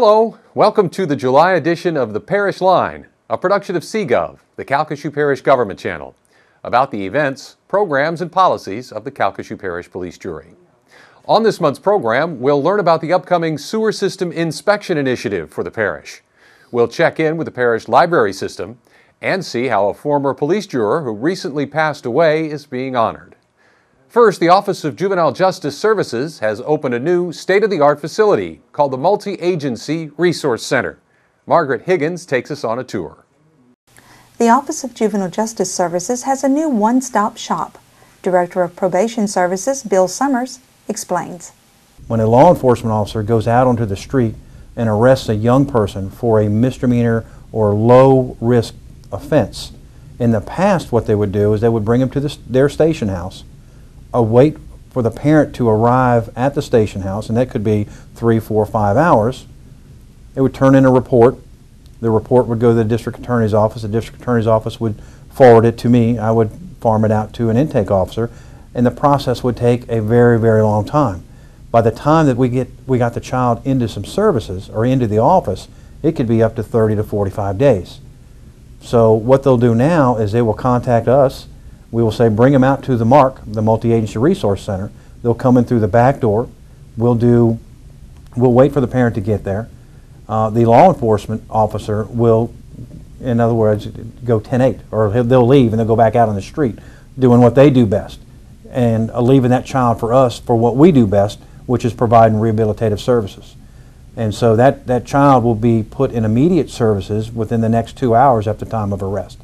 Hello, welcome to the July edition of the Parish Line, a production of CGov, the Calcasieu Parish Government Channel, about the events, programs, and policies of the Calcasieu Parish Police Jury. On this month's program, we'll learn about the upcoming sewer system inspection initiative for the parish. We'll check in with the parish library system and see how a former police juror who recently passed away is being honored. First, the Office of Juvenile Justice Services has opened a new state-of-the-art facility called the Multi-Agency Resource Center. Margaret Higgins takes us on a tour. The Office of Juvenile Justice Services has a new one-stop shop. Director of Probation Services, Bill Summers, explains. When a law enforcement officer goes out onto the street and arrests a young person for a misdemeanor or low-risk offense, in the past what they would do is they would bring him to their station house, wait for the parent to arrive at the station house, and that could be 3, 4, 5 hours. It would turn in a report. The report would go to the district attorney's office. The district attorney's office would forward it to me. I would farm it out to an intake officer, and the process would take a very, very long time. By the time that we got the child into some services or into the office, it could be up to 30 to 45 days. So what they'll do now is they will contact us. We will say, bring them out to the MARC, the Multi-Agency Resource Center. They'll come in through the back door. We'll wait for the parent to get there. The law enforcement officer will, in other words, go 10-8, or they'll leave and they'll go back out on the street doing what they do best, and leaving that child for us for what we do best, which is providing rehabilitative services. And so that child will be put in immediate services within the next 2 hours at the time of arrest.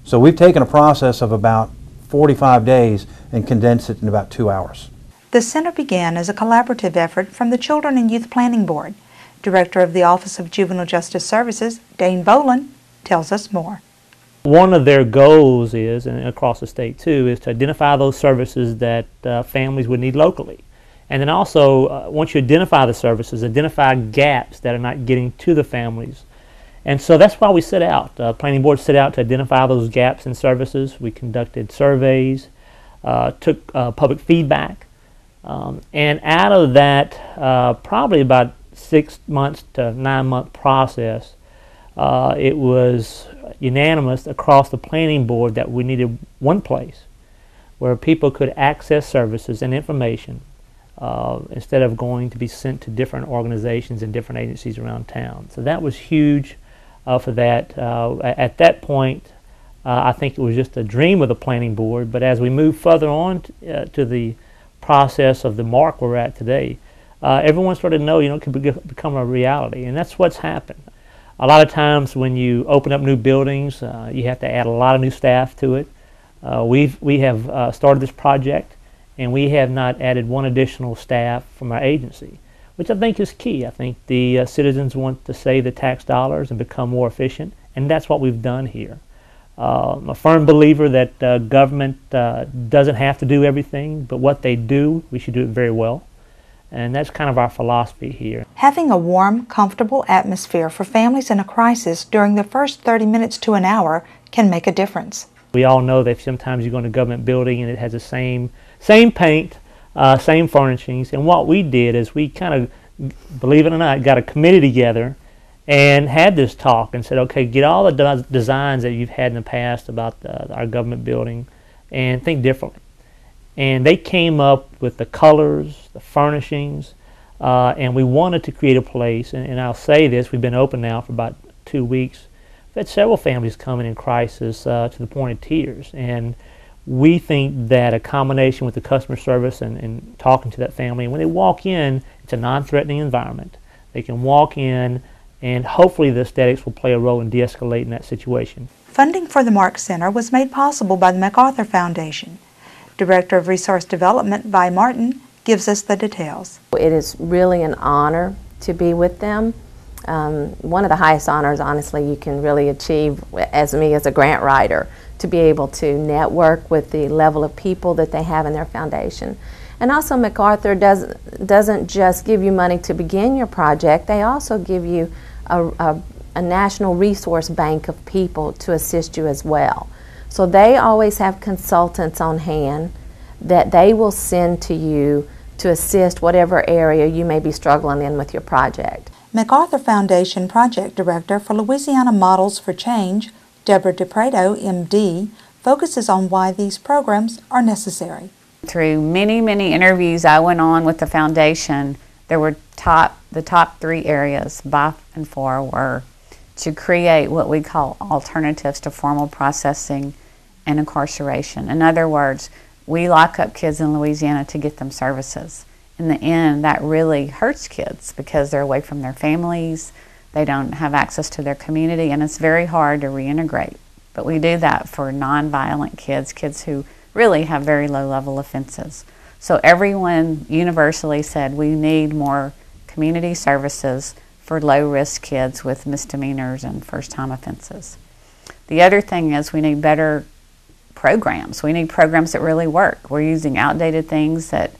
So we've taken a process of about 45 days and condensed it in about 2 hours. The center began as a collaborative effort from the Children and Youth Planning Board. Director of the Office of Juvenile Justice Services, Dane Boland, tells us more. One of their goals is, and across the state too, is to identify those services that families would need locally. And then also, once you identify the services, identify gaps that are not getting to the families. And so that's why we set out. The Planning Board set out to identify those gaps in services. We conducted surveys, took public feedback, and out of that, probably about 6 months to 9 month process, it was unanimous across the Planning Board that we needed one place where people could access services and information instead of going to be sent to different organizations and different agencies around town. So that was huge for that. At that point, I think it was just a dream of the Planning Board, but as we move further on to the process of the MARC we're at today, everyone started to know, it could become a reality, and that's what's happened. A lot of times when you open up new buildings, you have to add a lot of new staff to it. We have started this project, and we have not added one additional staff from our agency, which I think is key. I think the citizens want to save the tax dollars and become more efficient, and that's what we've done here. I'm a firm believer that government doesn't have to do everything, but what they do, we should do it very well. And that's kind of our philosophy here. Having a warm, comfortable atmosphere for families in a crisis during the first 30 minutes to an hour can make a difference. We all know that sometimes you go in a government building and it has the same paint, same furnishings, and what we did is we kind of, believe it or not, got a committee together and had this talk and said, okay, get all the designs that you've had in the past about our government building and think differently. And they came up with the colors, the furnishings, and we wanted to create a place, and I'll say this, we've been open now for about 2 weeks. We've had several families coming in crisis to the point of tears, and we think that a combination with the customer service and talking to that family, when they walk in, it's a non-threatening environment. They can walk in, and hopefully the aesthetics will play a role in de-escalating that situation. Funding for the MARC Center was made possible by the MacArthur Foundation. Director of Resource Development, Vi Martin, gives us the details. It is really an honor to be with them. One of the highest honors, honestly, you can really achieve as a grant writer, to be able to network with the level of people that they have in their foundation. And also MacArthur doesn't just give you money to begin your project, they also give you a national resource bank of people to assist you as well. So they always have consultants on hand that they will send to you to assist whatever area you may be struggling in with your project. MacArthur Foundation Project Director for Louisiana Models for Change, Deborah DePreto, MD, focuses on why these programs are necessary. Through many, many interviews I went on with the foundation, there were the top 3 areas by and far were to create what we call alternatives to formal processing and incarceration. In other words, we lock up kids in Louisiana to get them services. In the end, that really hurts kids because they're away from their families, they don't have access to their community, and it's very hard to reintegrate. But we do that for nonviolent kids, kids who really have very low-level offenses. So everyone universally said we need more community services for low-risk kids with misdemeanors and first-time offenses. The other thing is we need better programs. We need programs that really work. We're using outdated things that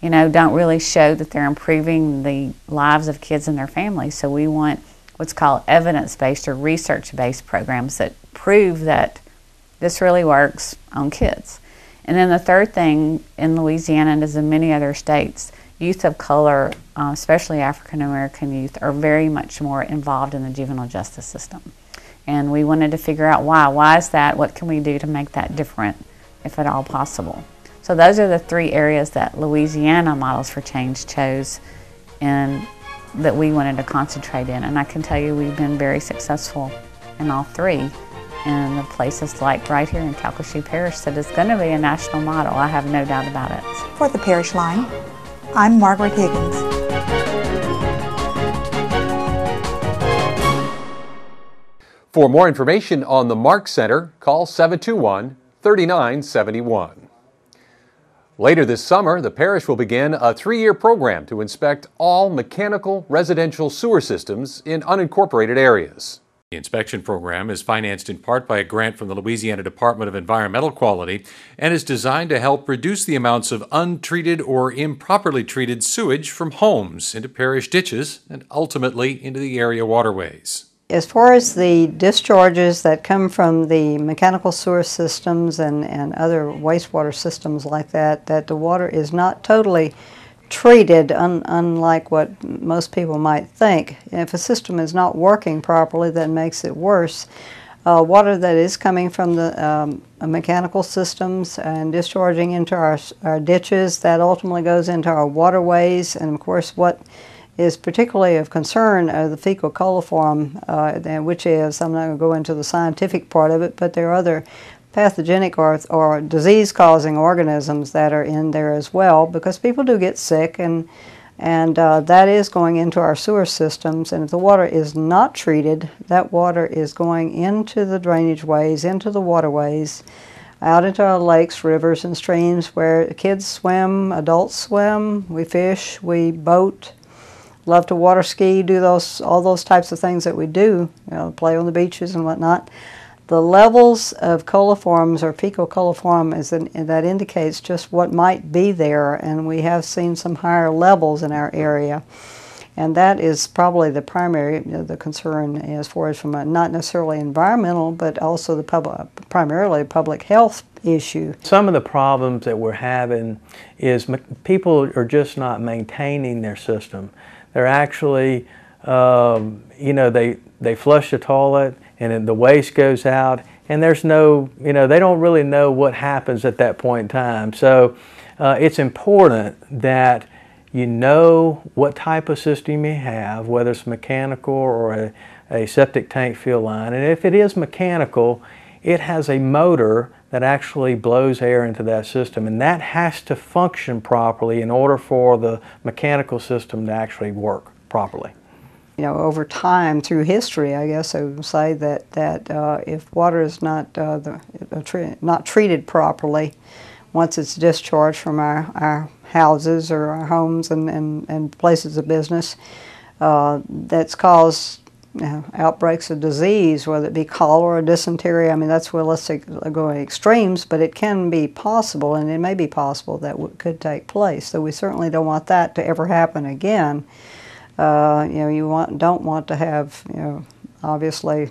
don't really show that they're improving the lives of kids and their families. So we want what's called evidence-based or research-based programs that prove that this really works on kids. And then the third thing in Louisiana, and as in many other states, youth of color, especially African American youth, are very much more involved in the juvenile justice system. And we wanted to figure out why. Why is that? What can we do to make that different, if at all possible? So those are the 3 areas that Louisiana Models for Change chose and that we wanted to concentrate in. And I can tell you we've been very successful in all 3. And the places like right here in Calcasieu Parish that is going to be a national model. I have no doubt about it. For the Parish Line, I'm Margaret Higgins. For more information on the Mark Center, call 721-3971. Later this summer, the parish will begin a 3-year program to inspect all mechanical residential sewer systems in unincorporated areas. The inspection program is financed in part by a grant from the Louisiana Department of Environmental Quality and is designed to help reduce the amounts of untreated or improperly treated sewage from homes into parish ditches and ultimately into the area waterways. As far as the discharges that come from the mechanical sewer systems and other wastewater systems like that the water is not totally treated, unlike what most people might think. If a system is not working properly, that makes it worse. Water that is coming from the mechanical systems and discharging into our ditches, that ultimately goes into our waterways, and of course what is particularly of concern are the fecal coliform, which is, I'm not going to go into the scientific part of it, but there are other pathogenic or disease-causing organisms that are in there as well, because people do get sick, and that is going into our sewer systems. And if the water is not treated, that water is going into the drainage ways, into the waterways, out into our lakes, rivers, and streams where kids swim, adults swim, we fish, we boat, love to water ski, do all those types of things that we do, play on the beaches and whatnot. The levels of coliforms or fecal coliform that indicates just what might be there, and we have seen some higher levels in our area. And that is probably the primary the concern as far as from a not necessarily environmental, but also the primarily public health issue. Some of the problems that we're having is people are just not maintaining their system. They're actually, they flush the toilet and then the waste goes out, and there's no, they don't really know what happens at that point in time. So it's important that you know what type of system you have, whether it's mechanical or a septic tank fill line. And if it is mechanical, it has a motor that actually blows air into that system, and that has to function properly in order for the mechanical system to actually work properly. Over time, through history, I guess I would say that if water is not treated properly, once it's discharged from our houses or our homes and places of business, that's caused outbreaks of disease, whether it be cholera or dysentery. I mean, that's where let's go extremes, but it can be possible, and it may be possible that could take place. So we certainly don't want that to ever happen again. Don't want to have, obviously,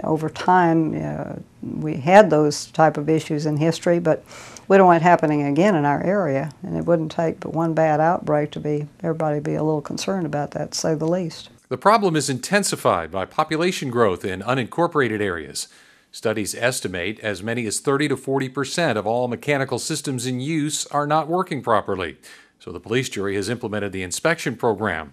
over time, we had those type of issues in history, but we don't want it happening again in our area. And it wouldn't take but one bad outbreak to everybody be a little concerned about that, to say the least. The problem is intensified by population growth in unincorporated areas. Studies estimate as many as 30 to 40% of all mechanical systems in use are not working properly, so the police jury has implemented the inspection program.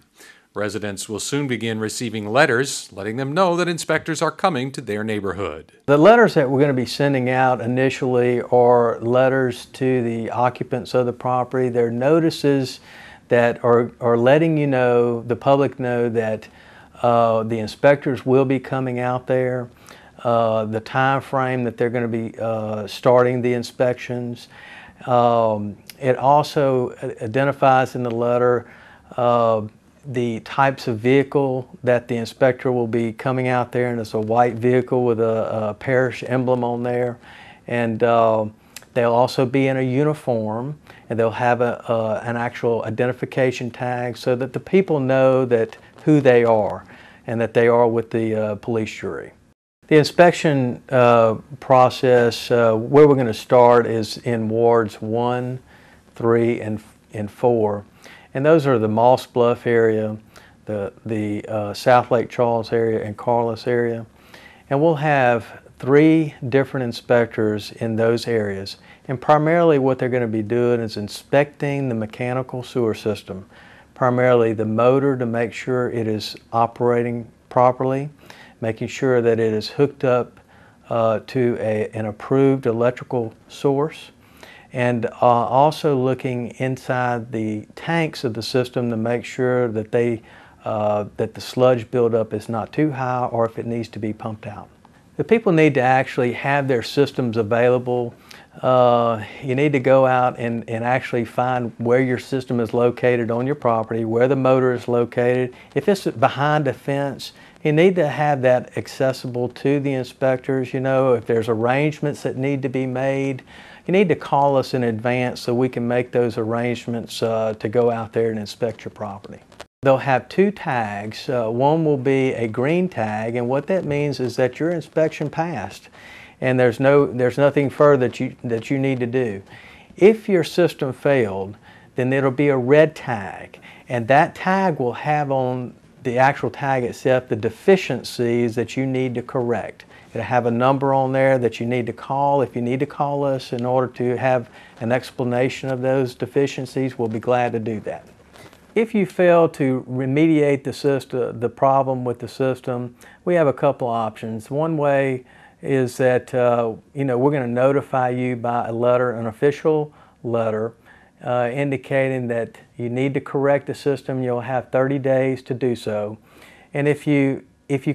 Residents will soon begin receiving letters letting them know that inspectors are coming to their neighborhood. The letters that we're going to be sending out initially are letters to the occupants of the property. They're notices that are letting you know, the public know, that the inspectors will be coming out there, the time frame that they're going to be starting the inspections. It also identifies in the letter the types of vehicle that the inspector will be coming out there, and it's a white vehicle with a parish emblem on there. And they'll also be in a uniform, and they'll have an actual identification tag so that the people know that who they are and that they are with the police jury. The inspection process, where we're going to start is in wards 1, 3, and 4. And those are the Moss Bluff area, the South Lake Charles area, and Carlos area. And we'll have 3 different inspectors in those areas. And primarily what they're going to be doing is inspecting the mechanical sewer system, primarily the motor to make sure it is operating properly, making sure that it is hooked up to an approved electrical source, and also looking inside the tanks of the system to make sure that that the sludge buildup is not too high or if it needs to be pumped out. The people need to actually have their systems available. You need to go out and actually find where your system is located on your property, where the motor is located. If it's behind a fence, you need to have that accessible to the inspectors. You know, if there's arrangements that need to be made, you need to call us in advance so we can make those arrangements to go out there and inspect your property. They'll have 2 tags. One will be a green tag, and what that means is that your inspection passed and there's nothing further that you need to do. If your system failed, then it'll be a red tag, and that tag will have on the actual tag itself the deficiencies that you need to correct. It'll have a number on there that you need to call. If you need to call us in order to have an explanation of those deficiencies, we'll be glad to do that. If you fail to remediate the problem with the system, we have a couple options. One way is that we're going to notify you by a letter, an official letter, indicating that you need to correct the system. You'll have 30 days to do so. And if you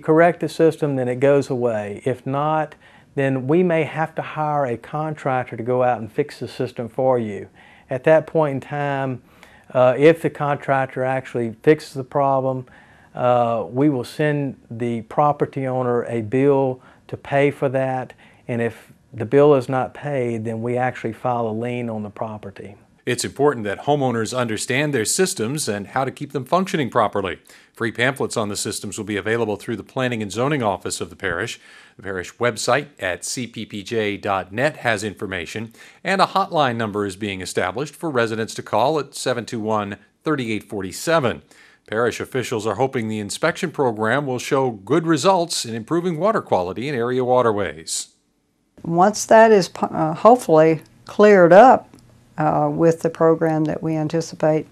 correct the system, then it goes away. If not, then we may have to hire a contractor to go out and fix the system for you. At that point in time, if the contractor actually fixes the problem, we will send the property owner a bill to pay for that. And if the bill is not paid, then we actually file a lien on the property. It's important that homeowners understand their systems and how to keep them functioning properly. Free pamphlets on the systems will be available through the Planning and Zoning Office of the parish. The parish website at cppj.net has information, and a hotline number is being established for residents to call at 721-3847. Parish officials are hoping the inspection program will show good results in improving water quality in area waterways. Once that is hopefully cleared up, with the program that we anticipate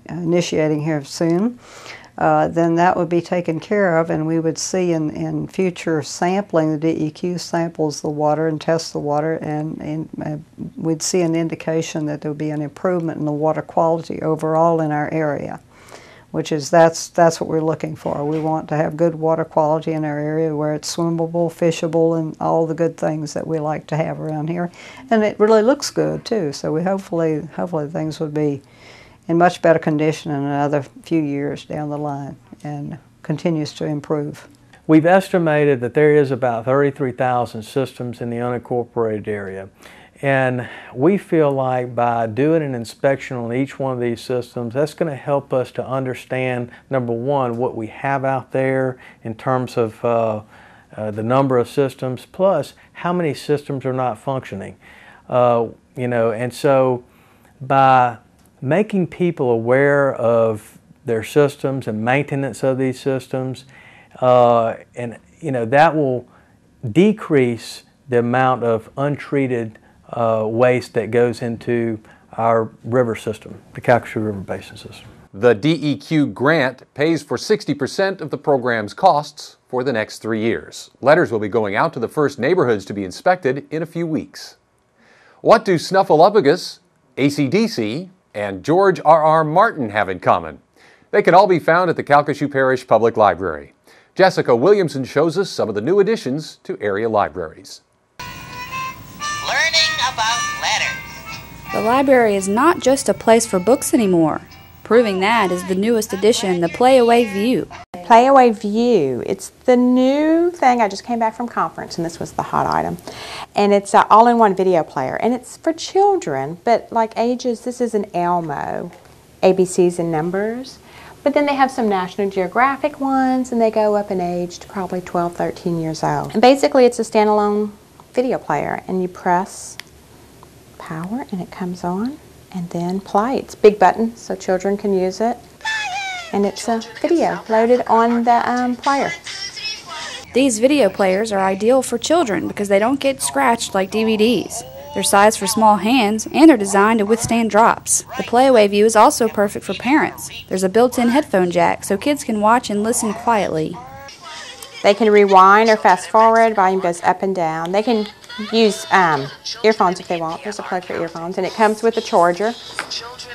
initiating here soon, then that would be taken care of, and we would see in future sampling, the DEQ samples the water and tests the water, and we'd see an indication that there would be an improvement in the water quality overall in our area, which is that's what we're looking for. We want to have good water quality in our area where it's swimmable, fishable, and all the good things that we like to have around here. And it really looks good too. So we hopefully things would be in much better condition in another few years down the line and continues to improve. We've estimated that there is about 33,000 systems in the unincorporated area. And we feel like by doing an inspection on each one of these systems, that's going to help us to understand, number one, what we have out there in terms of the number of systems, plus how many systems are not functioning. And so by making people aware of their systems and maintenance of these systems, and that will decrease the amount of untreated waste that goes into our river system, the Calcasieu River Basin system. The DEQ grant pays for 60% of the program's costs for the next 3 years. Letters will be going out to the first neighborhoods to be inspected in a few weeks. What do Snuffleupagus, AC/DC, and George R.R. Martin have in common? They can all be found at the Calcasieu Parish Public Library. Jessica Williamson shows us some of the new additions to area libraries. Learning about letters. The library is not just a place for books anymore. Proving that is the newest addition, the Playaway View. Playaway View, it's the new thing. I just came back from conference and this was the hot item. And it's an all-in-one video player and it's for children, but like ages, this is an Elmo, ABCs and numbers. But then they have some National Geographic ones and they go up in age to probably 12, 13 years old. And basically it's a standalone video player and you press power and it comes on and then play. It's a big button so children can use it. And it's a video loaded on the player. These video players are ideal for children because they don't get scratched like DVDs. They're sized for small hands and they're designed to withstand drops. The Playaway View is also perfect for parents. There's a built-in headphone jack so kids can watch and listen quietly. They can rewind or fast forward, volume goes up and down. They can use earphones if they want. There's a plug for earphones and it comes with a charger.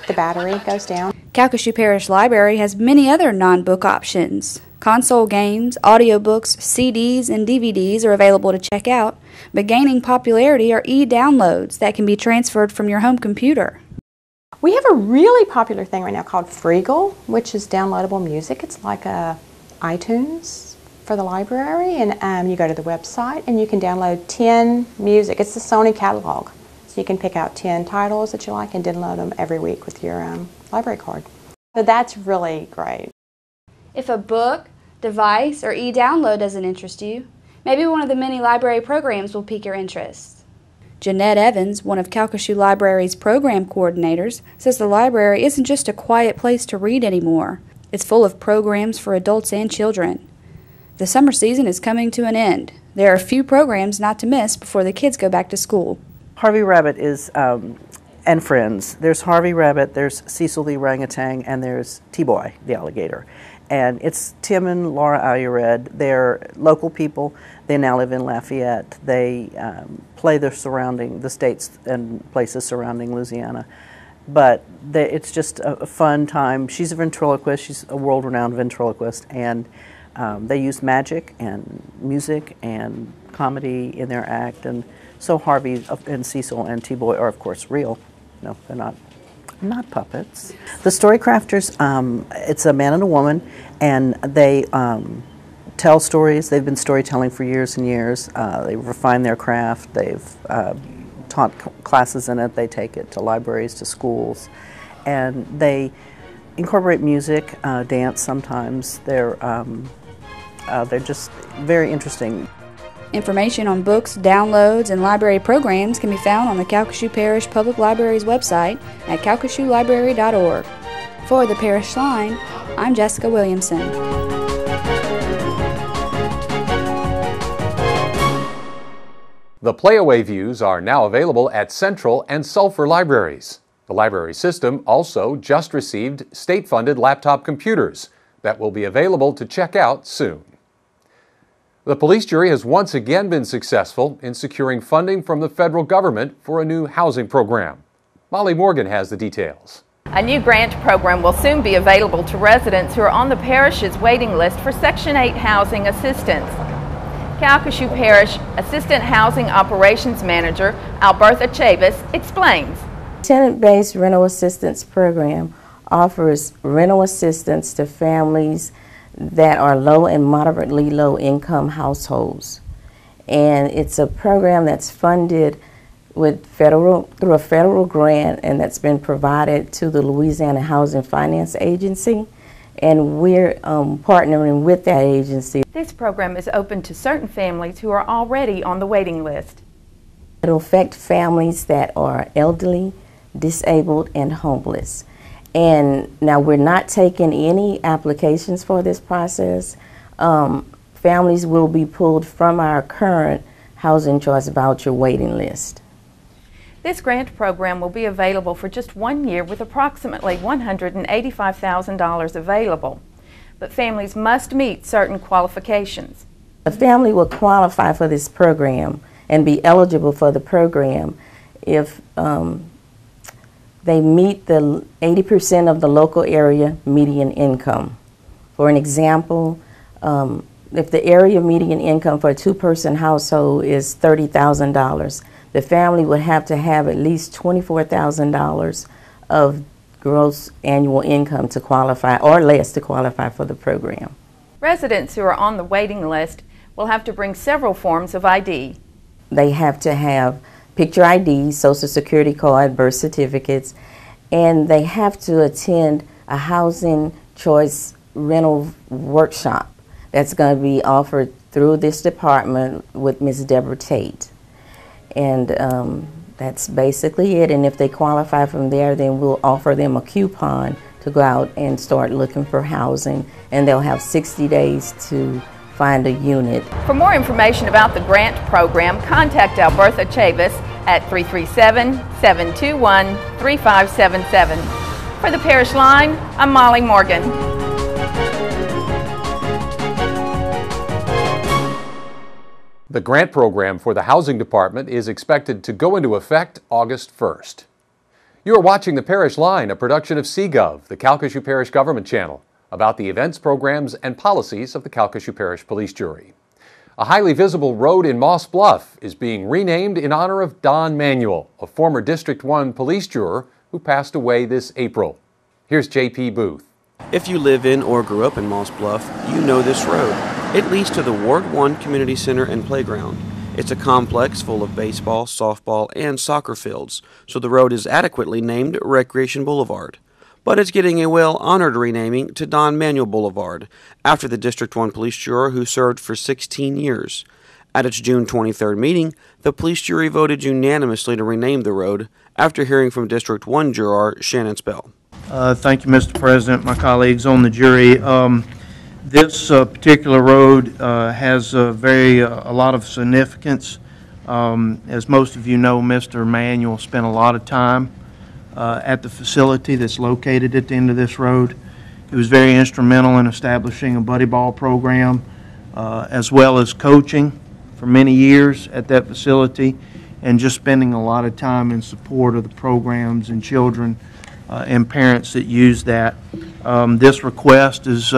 The battery goes down. Calcasieu Parish Library has many other non-book options. Console games, audiobooks, CDs, and DVDs are available to check out, but gaining popularity are e-downloads that can be transferred from your home computer. We have a really popular thing right now called Freegal, which is downloadable music. It's like a iTunes for the library, and you go to the website and you can download 10 music. It's the Sony catalog. So you can pick out 10 titles that you like and download them every week with your library card. So that's really great. If a book, device, or e-download doesn't interest you, maybe one of the many library programs will pique your interest. Jeanette Evans, one of Calcasieu Library's program coordinators, says the library isn't just a quiet place to read anymore. It's full of programs for adults and children. The summer season is coming to an end. There are a few programs not to miss before the kids go back to school. Harvey Rabbit is, and friends. There's Harvey Rabbit, there's Cecil the orangutan, and there's T-Boy the alligator. And it's Tim and Laura Alured. They're local people. They now live in Lafayette. They play the states and places surrounding Louisiana. But it's just a fun time. She's a ventriloquist. She's a world-renowned ventriloquist. And they use magic and music and comedy in their act. And so Harvey and Cecil and T-Boy are, of course, real. No, they're not puppets. The Story Crafters, it's a man and a woman, and they tell stories. They've been storytelling for years and years. They refine their craft. They've taught classes in it. They take it to libraries, to schools, and they incorporate music, dance sometimes. They're just very interesting. Information on books, downloads, and library programs can be found on the Calcasieu Parish Public Library's website at calcasieulibrary.org. For the Parish Line, I'm Jessica Williamson. The Playaway Views are now available at Central and Sulphur libraries. The library system also just received state-funded laptop computers that will be available to check out soon. The police jury has once again been successful in securing funding from the federal government for a new housing program. Molly Morgan has the details. A new grant program will soon be available to residents who are on the parish's waiting list for Section 8 housing assistance. Calcasieu Parish Assistant Housing Operations Manager Albertha Chavis explains. Tenant-based rental assistance program offers rental assistance to families that are low and moderately low income households. And it's a program that's funded with through a federal grant, and that's been provided to the Louisiana Housing Finance Agency, and we're partnering with that agency. This program is open to certain families who are already on the waiting list. It'll affect families that are elderly, disabled, and homeless. And now we're not taking any applications for this process. Families will be pulled from our current Housing Choice Voucher waiting list. This grant program will be available for just 1 year with approximately $185,000 available. But families must meet certain qualifications. A family will qualify for this program and be eligible for the program if they meet the 80% of the local area median income. For an example, if the area median income for a two-person household is $30,000, the family would have to have at least $24,000 of gross annual income to qualify, or less to qualify for the program. Residents who are on the waiting list will have to bring several forms of ID. They have to have picture ID, Social Security card, birth certificates, and they have to attend a housing choice rental workshop that's going to be offered through this department with Ms. Deborah Tate. And that's basically it. And if they qualify from there, then we'll offer them a coupon to go out and start looking for housing, and they'll have 60 days to find a unit. For more information about the grant program, contact Albertha Chavis at 337-721-3577. For the Parish Line, I'm Molly Morgan. The grant program for the Housing Department is expected to go into effect August 1st. You are watching the Parish Line, a production of CGov, the Calcasieu Parish Government Channel, about the events, programs, and policies of the Calcasieu Parish Police Jury. A highly visible road in Moss Bluff is being renamed in honor of Don Manuel, a former District 1 police juror who passed away this April. Here's J.P. Booth. If you live in or grew up in Moss Bluff, you know this road. It leads to the Ward 1 Community Center and Playground. It's a complex full of baseball, softball, and soccer fields, so the road is adequately named Recreation Boulevard. But it's getting a well-honored renaming to Don Manuel Boulevard, after the District 1 police juror who served for 16 years. At its June 23rd meeting, the police jury voted unanimously to rename the road after hearing from District 1 juror Shannon Spell. Thank you, Mr. President, my colleagues on the jury. This particular road has a lot of significance. As most of you know, Mr. Manuel spent a lot of time at the facility that's located at the end of this road. He was very instrumental in establishing a buddy ball program, as well as coaching for many years at that facility, and just spending a lot of time in support of the programs and children and parents that use that. This request is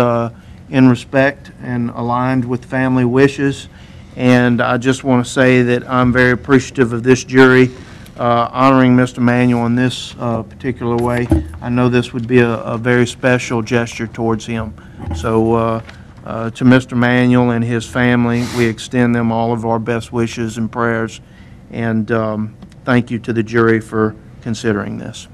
in respect and aligned with family wishes, and I just want to say that I'm very appreciative of this jury honoring Mr. Manuel in this particular way. I know this would be a very special gesture towards him. So to Mr. Manuel and his family, we extend them all of our best wishes and prayers, and thank you to the jury for considering this.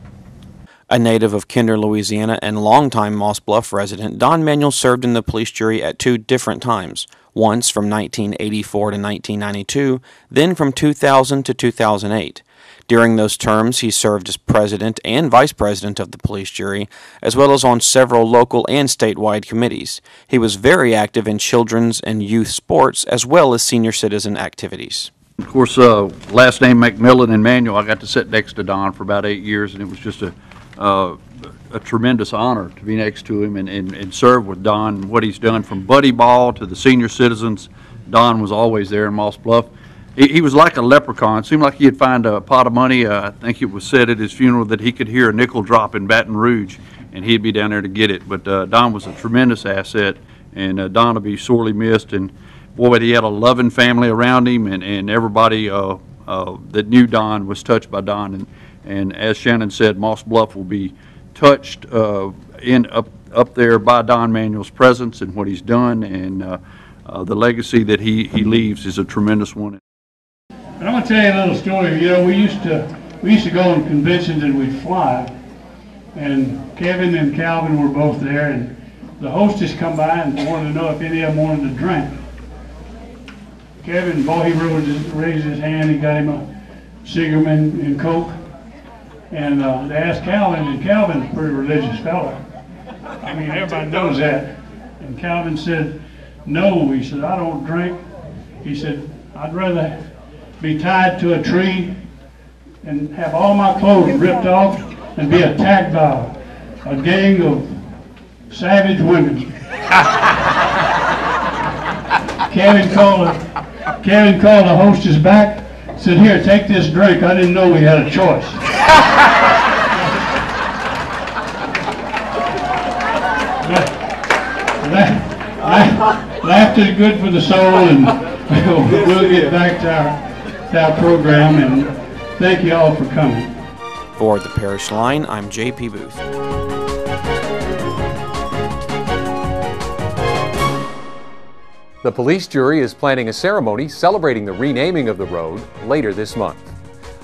A native of Kinder, Louisiana, and longtime Moss Bluff resident, Don Manuel served in the police jury at 2 different times, once from 1984 to 1992, then from 2000 to 2008. During those terms, he served as president and vice president of the police jury, as well as on several local and statewide committees. He was very active in children's and youth sports, as well as senior citizen activities. Of course, last name McMillan and Manuel, I got to sit next to Don for about 8 years, and it was just a tremendous honor to be next to him and serve with Don. What he's done from buddy ball to the senior citizens, Don was always there in Moss Bluff. He was like a leprechaun. It seemed like he'd find a pot of money. I think it was said at his funeral that he could hear a nickel drop in Baton Rouge, and he'd be down there to get it. But Don was a tremendous asset, and Don will be sorely missed. And boy, but he had a loving family around him, and everybody that knew Don was touched by Don. And as Shannon said, Moss Bluff will be touched up there by Don Manuel's presence and what he's done, and the legacy that he leaves is a tremendous one. And I'm going to tell you a little story. You know, we used to go on conventions and we'd fly, and Kevin and Calvin were both there, and the hostess come by and wanted to know if any of them wanted to drink. Kevin, boy, he raised his hand. He got him a Sigerman and Coke. And they asked Calvin, and Calvin's a pretty religious fella. I mean, everybody knows that. And Calvin said, no. He said, I don't drink. He said, I'd rather be tied to a tree and have all my clothes ripped off and be attacked by a gang of savage women. Kevin called the hostess back, said, here, take this drink. I didn't know we had a choice. Laughter is good for the soul, and we'll get back to our program, and thank you all for coming. For the Parish Line, I'm J.P. Booth. The police jury is planning a ceremony celebrating the renaming of the road later this month.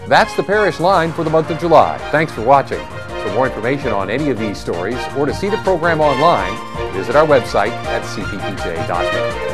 That's the Parish Line for the month of July. Thanks for watching. For more information on any of these stories or to see the program online, visit our website at cppj.net.